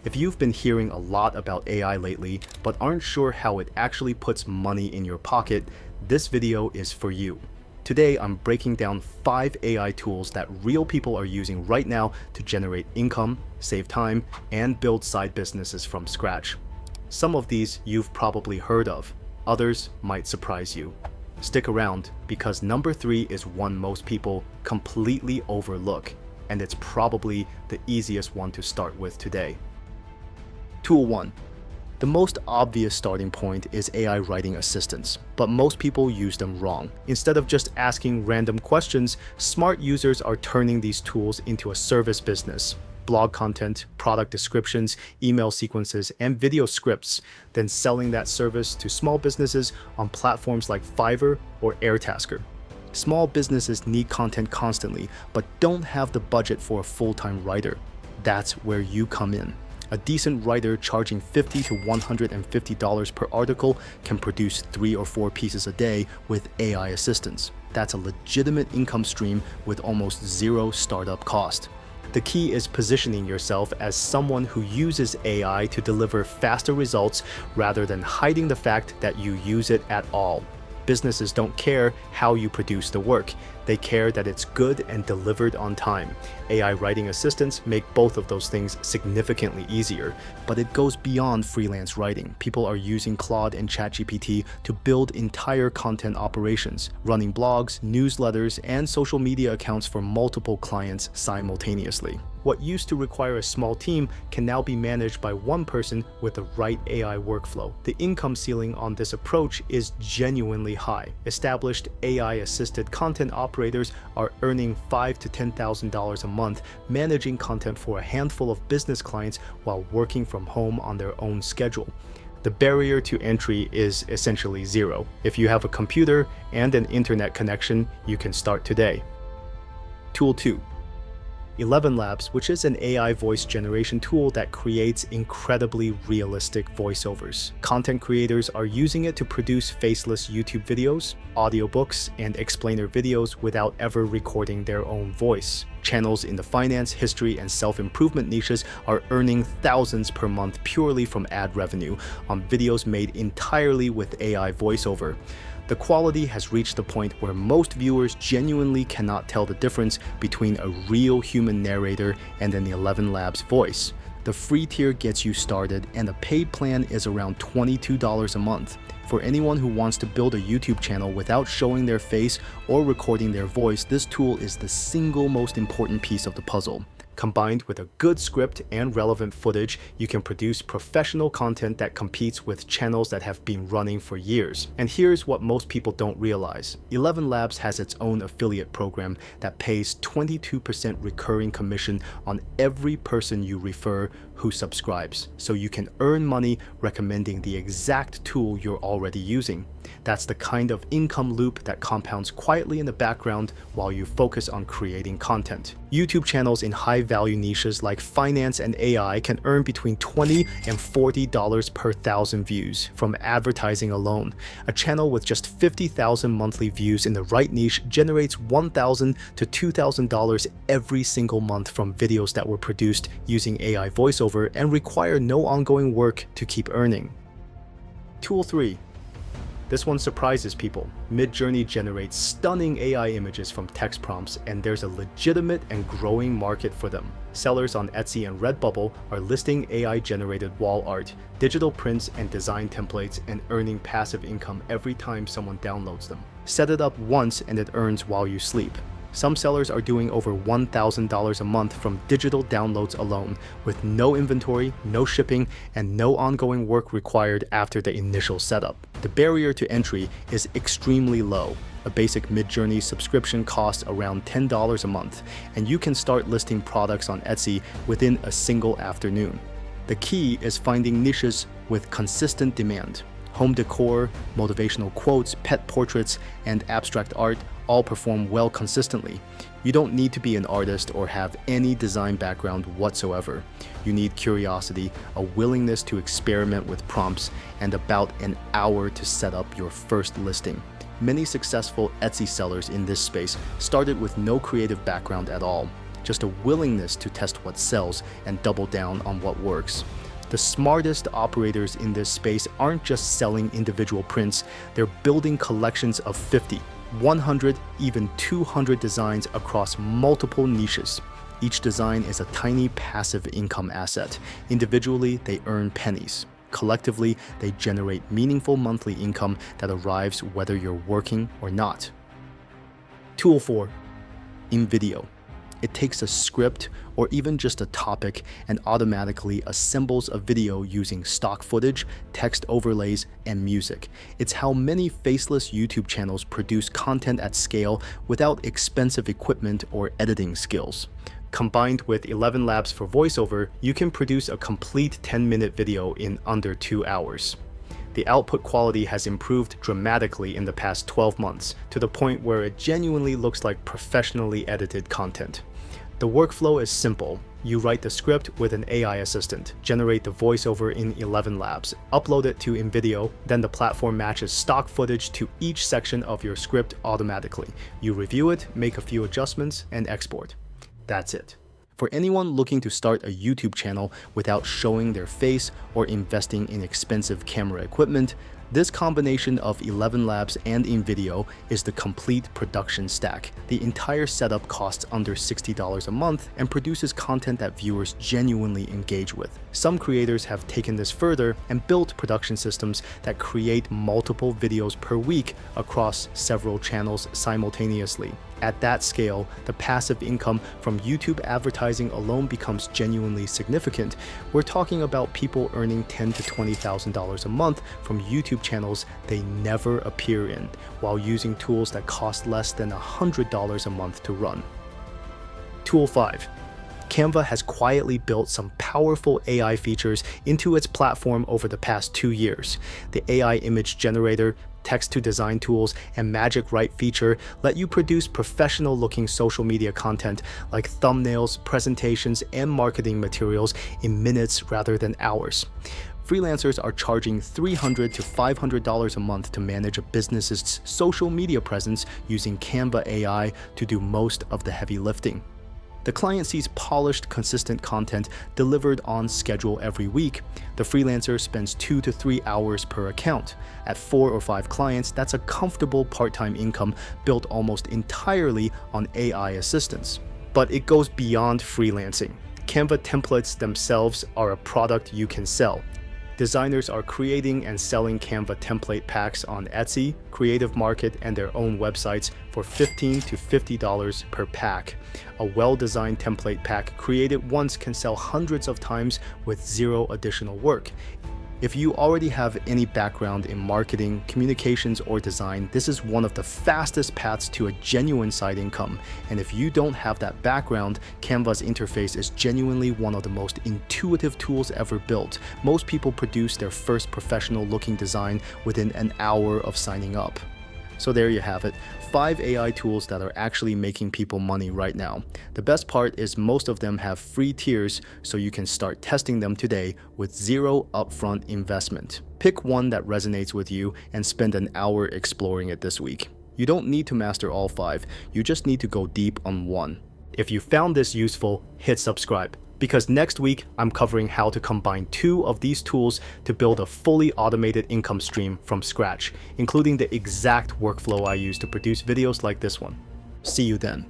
If you've been hearing a lot about AI lately, but aren't sure how it actually puts money in your pocket, this video is for you. Today, I'm breaking down 5 AI tools that real people are using right now to generate income, save time, and build side businesses from scratch. Some of these you've probably heard of, others might surprise you. Stick around, because number 3 is one most people completely overlook, and it's probably the easiest one to start with today. Tool 1. The most obvious starting point is AI writing assistants, but most people use them wrong. Instead of just asking random questions, smart users are turning these tools into a service business. Blog content, product descriptions, email sequences, and video scripts, then selling that service to small businesses on platforms like Fiverr or Airtasker. Small businesses need content constantly, but don't have the budget for a full-time writer. That's where you come in. A decent writer charging $50 to $150 per article can produce 3 or 4 pieces a day with AI assistance. That's a legitimate income stream with almost zero startup cost. The key is positioning yourself as someone who uses AI to deliver faster results rather than hiding the fact that you use it at all. Businesses don't care how you produce the work. They care that it's good and delivered on time. AI writing assistants make both of those things significantly easier, but it goes beyond freelance writing. People are using Claude and ChatGPT to build entire content operations, running blogs, newsletters, and social media accounts for multiple clients simultaneously. What used to require a small team can now be managed by one person with the right AI workflow. The income ceiling on this approach is genuinely high. Established AI-assisted content operators are earning $5,000 to $10,000 a month managing content for a handful of business clients while working from home on their own schedule. The barrier to entry is essentially zero. If you have a computer and an internet connection, you can start today. Tool 2. 11 Labs, which is an AI voice generation tool that creates incredibly realistic voiceovers. Content creators are using it to produce faceless YouTube videos, audiobooks, and explainer videos without ever recording their own voice. Channels in the finance, history, and self-improvement niches are earning thousands per month purely from ad revenue on videos made entirely with AI voiceover. The quality has reached the point where most viewers genuinely cannot tell the difference between a real human narrator and an 11 Labs voice. The free tier gets you started, and the paid plan is around $22 a month. For anyone who wants to build a YouTube channel without showing their face or recording their voice, this tool is the single most important piece of the puzzle. Combined with a good script and relevant footage, you can produce professional content that competes with channels that have been running for years. And here's what most people don't realize. 11 Labs has its own affiliate program that pays 22% recurring commission on every person you refer who subscribes, so you can earn money recommending the exact tool you're already using. That's the kind of income loop that compounds quietly in the background while you focus on creating content. YouTube channels in high-value niches like finance and AI can earn between $20 and $40 per 1,000 views from advertising alone. A channel with just 50,000 monthly views in the right niche generates $1,000 to $2,000 every single month from videos that were produced using AI voiceover and require no ongoing work to keep earning. Tool 3. This one surprises people. Midjourney generates stunning AI images from text prompts, and there's a legitimate and growing market for them. Sellers on Etsy and Redbubble are listing AI-generated wall art, digital prints, and design templates, and earning passive income every time someone downloads them. Set it up once and it earns while you sleep. Some sellers are doing over $1,000 a month from digital downloads alone, with no inventory, no shipping, and no ongoing work required after the initial setup. The barrier to entry is extremely low. A basic Midjourney subscription costs around $10 a month, and you can start listing products on Etsy within a single afternoon. The key is finding niches with consistent demand. Home decor, motivational quotes, pet portraits, and abstract art all perform well consistently. You don't need to be an artist or have any design background whatsoever. You need curiosity, a willingness to experiment with prompts, and about an hour to set up your first listing. Many successful Etsy sellers in this space started with no creative background at all. just a willingness to test what sells and double down on what works. The smartest operators in this space aren't just selling individual prints, they're building collections of 50, 100, even 200 designs across multiple niches. Each design is a tiny passive income asset. Individually, they earn pennies. Collectively, they generate meaningful monthly income that arrives whether you're working or not. Tool 4. InVideo. It takes a script or even just a topic and automatically assembles a video using stock footage, text overlays, and music. It's how many faceless YouTube channels produce content at scale without expensive equipment or editing skills. Combined with 11 Labs for voiceover, you can produce a complete 10-minute video in under 2 hours. The output quality has improved dramatically in the past 12 months, to the point where it genuinely looks like professionally edited content. The workflow is simple. You write the script with an AI assistant, generate the voiceover in 11 Labs, upload it to InVideo, then the platform matches stock footage to each section of your script automatically. You review it, make a few adjustments, and export. That's it. For anyone looking to start a YouTube channel without showing their face or investing in expensive camera equipment, this combination of 11 Labs and InVideo is the complete production stack. The entire setup costs under $60 a month and produces content that viewers genuinely engage with. Some creators have taken this further and built production systems that create multiple videos per week across several channels simultaneously. At that scale, the passive income from YouTube advertising alone becomes genuinely significant. We're talking about people earning $10,000 to $20,000 a month from YouTube channels they never appear in, while using tools that cost less than $100 a month to run. Tool 5. Canva has quietly built some powerful AI features into its platform over the past 2 years. The AI image generator, text-to-design tools, and Magic Write feature let you produce professional-looking social media content like thumbnails, presentations, and marketing materials in minutes rather than hours. Freelancers are charging $300 to $500 a month to manage a business's social media presence using Canva AI to do most of the heavy lifting. The client sees polished, consistent content delivered on schedule every week. The freelancer spends 2 to 3 hours per account. At 4 or 5 clients, that's a comfortable part-time income built almost entirely on AI assistance. But it goes beyond freelancing. Canva templates themselves are a product you can sell. Designers are creating and selling Canva template packs on Etsy, Creative Market, and their own websites for $15 to $50 per pack. A well-designed template pack created once can sell hundreds of times with zero additional work. If you already have any background in marketing, communications, or design, this is one of the fastest paths to a genuine side income. And if you don't have that background, Canva's interface is genuinely one of the most intuitive tools ever built. Most people produce their first professional-looking design within an hour of signing up. So there you have it, 5 AI tools that are actually making people money right now. The best part is most of them have free tiers, so you can start testing them today with zero upfront investment. Pick one that resonates with you and spend an hour exploring it this week. You don't need to master all 5, you just need to go deep on one. If you found this useful, hit subscribe, because next week I'm covering how to combine 2 of these tools to build a fully automated income stream from scratch, including the exact workflow I use to produce videos like this one. See you then.